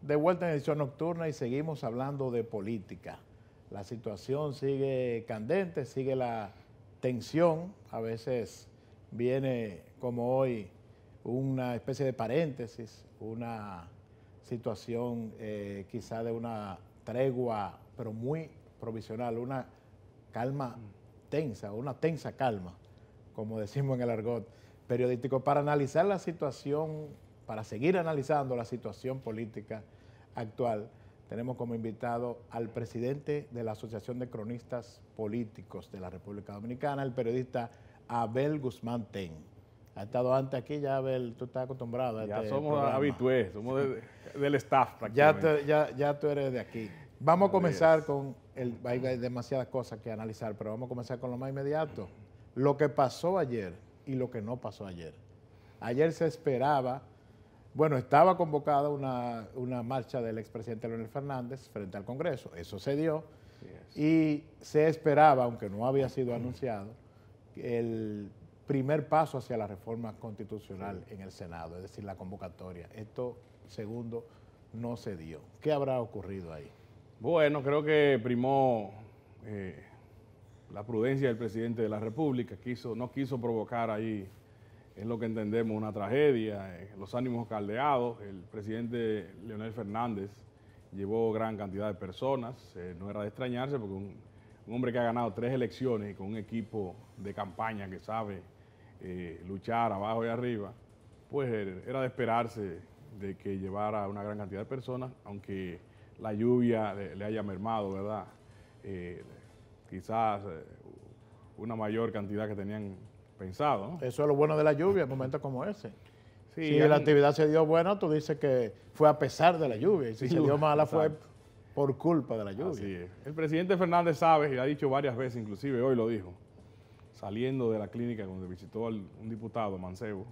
de vuelta en edición nocturna y seguimos hablando de política. La situación sigue candente, sigue la tensión, a veces viene como hoy una especie de paréntesis, una situación quizá de una tregua, pero muy provisional, una calma tensa, una tensa calma, como decimos en el argot periodístico, para analizar la situación, para seguir analizando la situación política actual. Tenemos como invitado al presidente de la Asociación de Cronistas Políticos de la República Dominicana, el periodista Abel Guzmán Ten. Ha estado antes aquí, ya Abel, tú estás acostumbrado a ya este somos programa. habitués, somos del staff prácticamente. Ya tú eres de aquí. Vamos a comenzar con, hay demasiadas cosas que analizar, pero vamos a comenzar con lo más inmediato. Lo que pasó ayer y lo que no pasó ayer. Ayer se esperaba, bueno, estaba convocada una marcha del expresidente Leonel Fernández frente al Congreso, eso se dio, y se esperaba, aunque no había sido anunciado, el primer paso hacia la reforma constitucional en el Senado, es decir, la convocatoria. Esto, segundo, no se dio. ¿Qué habrá ocurrido ahí? Bueno, creo que primó la prudencia del presidente de la República, no quiso provocar ahí, es lo que entendemos, una tragedia, los ánimos caldeados. El presidente Leonel Fernández llevó gran cantidad de personas, no era de extrañarse porque un hombre que ha ganado 3 elecciones y con un equipo de campaña que sabe luchar abajo y arriba, pues era de esperarse de que llevara una gran cantidad de personas, aunque la lluvia le haya mermado, ¿verdad? Quizás una mayor cantidad que tenían pensado, ¿no? Eso es lo bueno de la lluvia en momentos como ese. Sí, si la actividad se dio buena, tú dices que fue a pesar de la lluvia, y si se dio mala fue por culpa de la lluvia. Así es. El presidente Fernández sabe, y lo ha dicho varias veces, inclusive hoy lo dijo, saliendo de la clínica donde visitó a un diputado, Mancebo,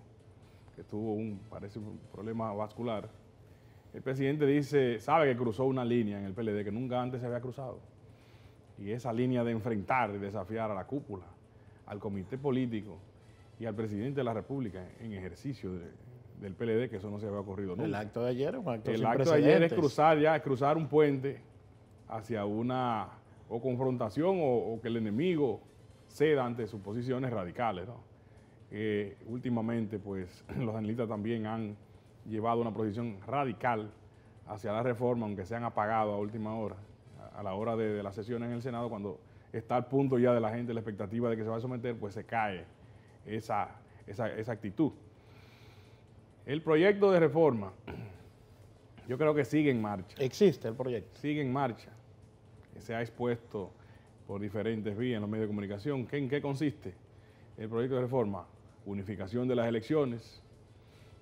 que tuvo parece un problema vascular. El presidente sabe que cruzó una línea en el PLD que nunca antes se había cruzado. Y esa línea de enfrentar y desafiar a la cúpula, al comité político y al presidente de la República en ejercicio del PLD, que eso no se había ocurrido nunca. El acto de ayer es un acto sin El acto de ayer es cruzar un puente hacia una confrontación o que el enemigo ceda ante sus posiciones radicales, ¿no? Últimamente, pues, los analistas también han llevado una posición radical hacia la reforma, aunque se han apagado a última hora, a la hora de las sesiones en el Senado, cuando está al punto ya de la gente, la expectativa de que se va a someter, pues se cae esa actitud. El proyecto de reforma, yo creo que sigue en marcha. ¿Existe el proyecto? Sigue en marcha. Se ha expuesto por diferentes vías en los medios de comunicación. ¿En qué consiste el proyecto de reforma? Unificación de las elecciones,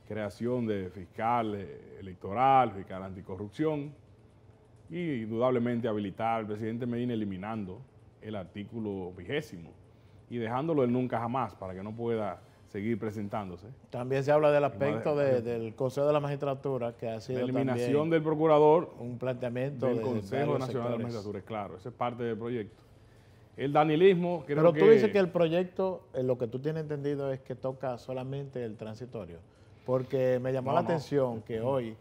creación de fiscal electoral, fiscal anticorrupción y indudablemente habilitar al presidente Medina eliminando el artículo 20 y dejándolo el nunca jamás para que no pueda seguir presentándose. También se habla del aspecto del Consejo de la Magistratura, que ha sido la eliminación del procurador, un planteamiento del Consejo Nacional de la Magistratura, claro, ese es parte del proyecto. El danilismo, creo Pero tú dices que el proyecto, lo que tú tienes entendido es que toca solamente el transitorio, porque me llamó la atención que hoy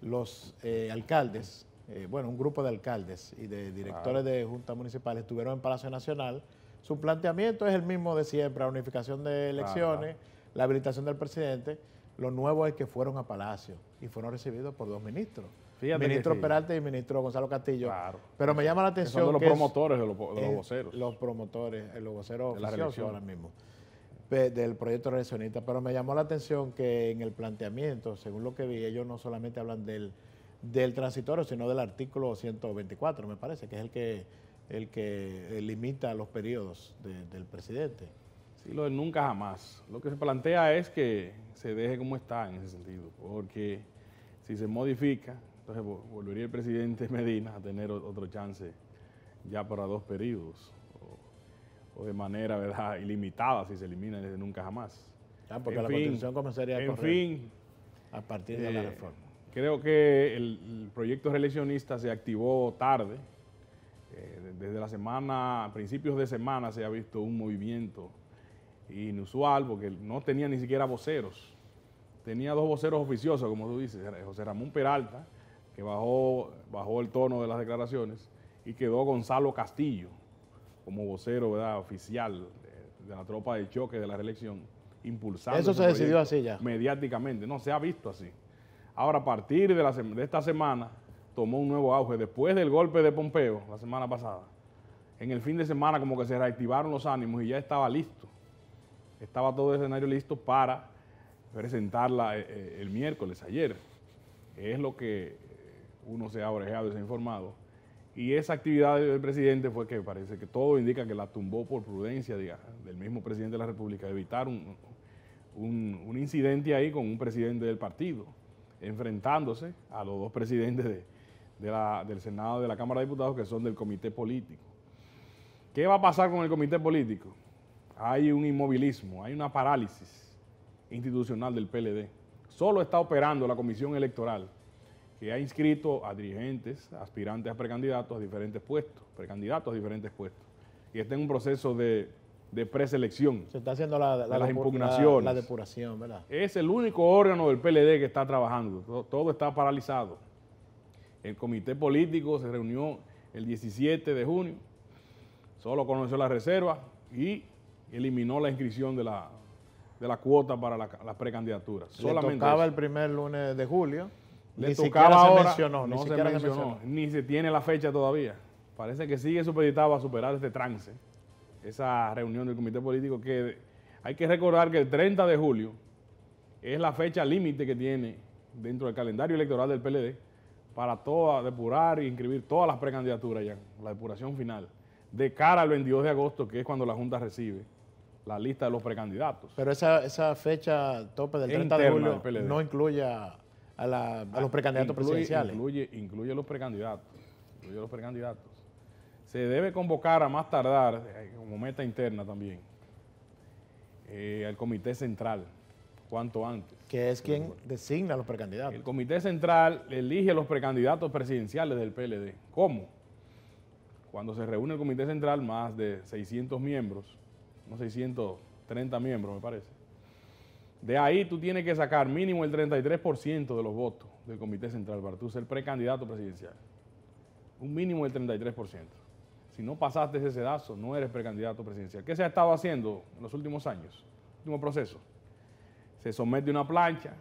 los alcaldes, bueno, un grupo de alcaldes y de directores de juntas municipales estuvieron en Palacio Nacional. Su planteamiento es el mismo de siempre, la unificación de elecciones, la habilitación del presidente. Lo nuevo es que fueron a Palacio y fueron recibidos por 2 ministros. Fíjate ministro sí. Peralta y ministro Gonzalo Castillo. Claro. Pero me llama la atención son los que promotores de los voceros. Los promotores, los voceros de oficiosos ahora mismo, del proyecto reeleccionista. Pero me llamó la atención que en el planteamiento, según lo que vi, ellos no solamente hablan del transitorio, sino del artículo 124, me parece, que es el que limita los periodos del presidente. Sí, lo del nunca jamás. Lo que se plantea es que se deje como está en ese sentido, porque si se modifica, entonces volvería el presidente Medina a tener otro chance ya para 2 periodos, o de manera, ¿verdad?, ilimitada si se elimina el nunca jamás. Porque la Constitución comenzaría a correr a partir de la reforma. Creo que el proyecto reeleccionista se activó tarde. Desde la semana, a principios de semana, se ha visto un movimiento inusual porque no tenía ni siquiera voceros. Tenía 2 voceros oficiosos, como tú dices, José Ramón Peralta, que bajó el tono de las declaraciones y quedó Gonzalo Castillo como vocero, ¿verdad?, oficial de la tropa de choque de la reelección, impulsando. Eso se decidió así ya. Mediáticamente, no se ha visto así. Ahora, a partir de esta semana, tomó un nuevo auge. Después del golpe de Pompeo, la semana pasada, en el fin de semana como que se reactivaron los ánimos y ya estaba listo. Estaba todo el escenario listo para presentarla el miércoles, ayer. Es lo que uno se ha orejado y se ha informado. Y esa actividad del presidente fue que parece que todo indica que la tumbó por prudencia del mismo presidente de la República, evitar un incidente ahí con un presidente del partido, enfrentándose a los dos presidentes del Senado y de la Cámara de Diputados, que son del comité político. ¿Qué va a pasar con el comité político? Hay un inmovilismo, hay una parálisis institucional del PLD. Solo está operando la comisión electoral, que ha inscrito a dirigentes, aspirantes a precandidatos a diferentes puestos, precandidatos a diferentes puestos, y está en un proceso de preselección. Se está haciendo las impugnaciones. La depuración, ¿verdad? Es el único órgano del PLD que está trabajando, todo está paralizado. El comité político se reunió el 17 de junio, solo conoció la reserva y eliminó la inscripción de la cuota para las precandidaturas. Le tocaba el primer lunes de julio. Le tocaba ahora, no se mencionó. Ni se tiene la fecha todavía. Parece que sigue supeditado a superar este trance, esa reunión del comité político, que hay que recordar que el 30 de julio es la fecha límite que tiene dentro del calendario electoral del PLD para depurar e inscribir todas las precandidaturas ya, la depuración final, de cara al 22 de agosto, que es cuando la Junta recibe la lista de los precandidatos. Pero esa fecha tope del 30 de julio no incluye a los precandidatos presidenciales. Incluye los precandidatos. Se debe convocar a más tardar, como meta interna también, al comité central, cuanto antes. Que es quien designa a los precandidatos. El comité central elige a los precandidatos presidenciales del PLD. ¿Cómo? Cuando se reúne el comité central, más de 600 miembros, unos 630 miembros me parece. De ahí tú tienes que sacar mínimo el 33% de los votos del comité central para tú ser precandidato presidencial. Un mínimo del 33%. Si no pasaste ese sedazo, no eres precandidato presidencial. ¿Qué se ha estado haciendo en los últimos años? Último proceso. Se somete una plancha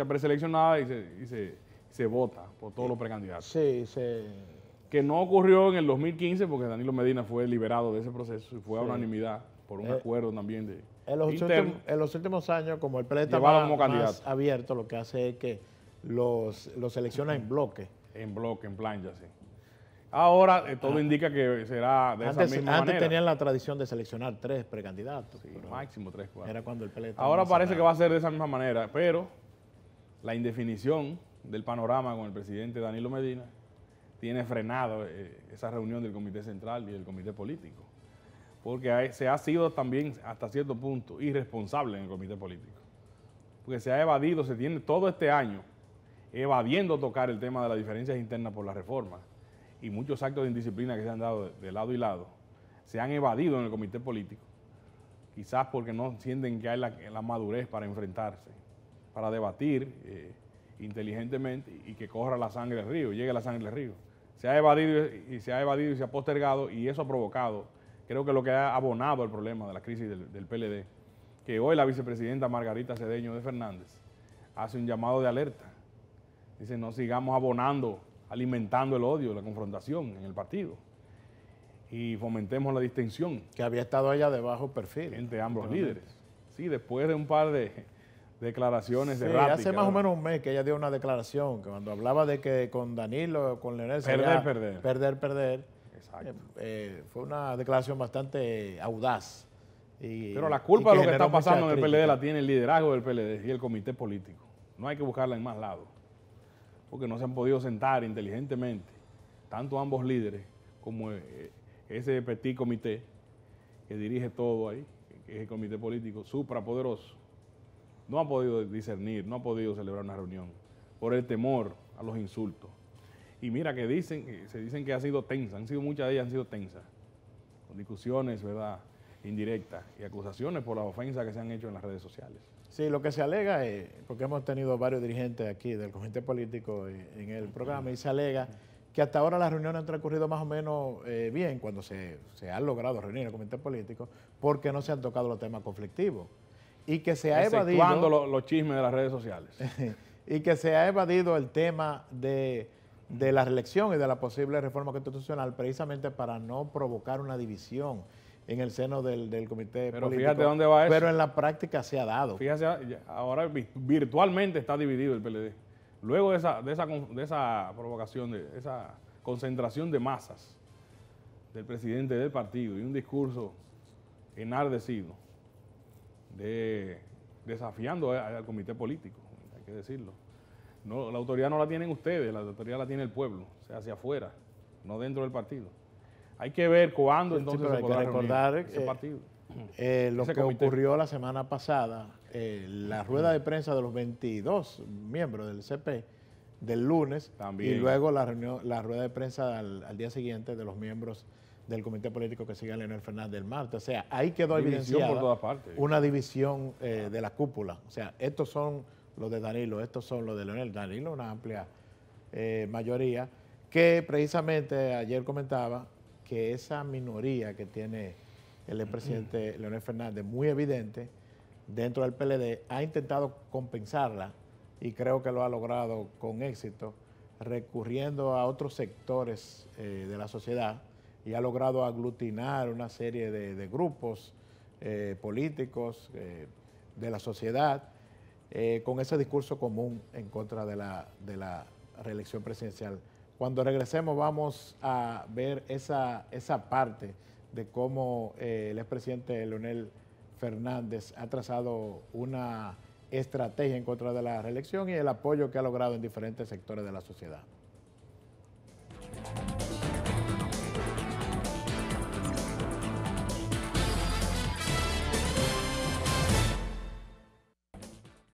preseleccionada y se vota por todos los precandidatos. Sí, que no ocurrió en el 2015 porque Danilo Medina fue liberado de ese proceso y fue a unanimidad por un acuerdo también de en los últimos años, como el PLD está más abierto, lo que hace es que los selecciona en bloque. En bloque, en plancha, sí. Ahora todo indica que será de esa misma manera. Antes tenían la tradición de seleccionar 3 precandidatos. Sí, máximo 3, 4. Era cuando el PLD ahora parece que va a ser de esa misma manera, pero la indefinición del panorama con el presidente Danilo Medina tiene frenado esa reunión del comité central y del comité político, porque se ha sido también hasta cierto punto irresponsable en el comité político, porque se ha evadido, se tiene todo este año evadiendo tocar el tema de las diferencias internas por la reforma, y muchos actos de indisciplina que se han dado de lado y lado se han evadido en el comité político, quizás porque no sienten que hay la madurez para enfrentarse, para debatir inteligentemente y que corra la sangre del río, llegue la sangre del río. Se ha evadido y se ha postergado, y eso ha provocado, creo que lo que ha abonado el problema de la crisis del PLD, que hoy la vicepresidenta Margarita Cedeño de Fernández hace un llamado de alerta. Dice, no sigamos alimentando el odio, la confrontación en el partido, y fomentemos la distensión. Que había estado ella de bajo perfil. Entre ambos líderes. Sí, después de un par de declaraciones erráticas. Hace más o menos un mes que ella dio una declaración, que cuando hablaba de que con Danilo, con Leonel, perder. Exacto. Fue una declaración bastante audaz. Pero la culpa de lo que está pasando en el PLD la tiene el liderazgo del PLD y el comité político. No hay que buscarla en más lados, porque no se han podido sentar inteligentemente, tanto ambos líderes como ese petit comité que dirige todo ahí, que es el comité político suprapoderoso. No ha podido discernir, no ha podido celebrar una reunión por el temor a los insultos. Y mira que se dicen que ha sido tensa, muchas de ellas han sido tensas, con discusiones, ¿verdad?, indirectas y acusaciones por las ofensas que se han hecho en las redes sociales. Sí, lo que se alega es, porque hemos tenido varios dirigentes aquí del comité político en el programa, y se alega que hasta ahora las reuniones han transcurrido más o menos bien, cuando se han logrado reunir en el comité político, porque no se han tocado los temas conflictivos. Y que se ha evadido... los chismes de las redes sociales. Y que se ha evadido el tema de la reelección y de la posible reforma constitucional, precisamente para no provocar una división en el seno del comité político. Fíjate dónde va eso. Pero en la práctica se ha dado. Fíjate, ahora virtualmente está dividido el PLD. Luego de esa provocación, de esa concentración de masas del presidente del partido y un discurso enardecido, desafiando al comité político, hay que decirlo. No, la autoridad no la tienen ustedes, la autoridad la tiene el pueblo, o sea, hacia afuera, no dentro del partido. Hay que ver cuándo entonces se podrá recordar ese partido. Lo que ocurrió la semana pasada, la rueda de prensa de los 22 miembros del CP del lunes, también. Y luego la rueda de prensa al día siguiente de los miembros del comité político que sigue a Leonel Fernández el martes. O sea, ahí quedó evidenciada por todas partes. Una división de la cúpula. O sea, estos son los de Danilo, estos son los de Leonel. Danilo, una amplia mayoría, que precisamente ayer comentaba que esa minoría que tiene el expresidente Leonel Fernández, muy evidente, dentro del PLD, ha intentado compensarla, y creo que lo ha logrado con éxito, recurriendo a otros sectores de la sociedad, y ha logrado aglutinar una serie de grupos políticos de la sociedad con ese discurso común en contra de la reelección presidencial. Cuando regresemos vamos a ver esa parte de cómo el expresidente Leonel Fernández ha trazado una estrategia en contra de la reelección y el apoyo que ha logrado en diferentes sectores de la sociedad.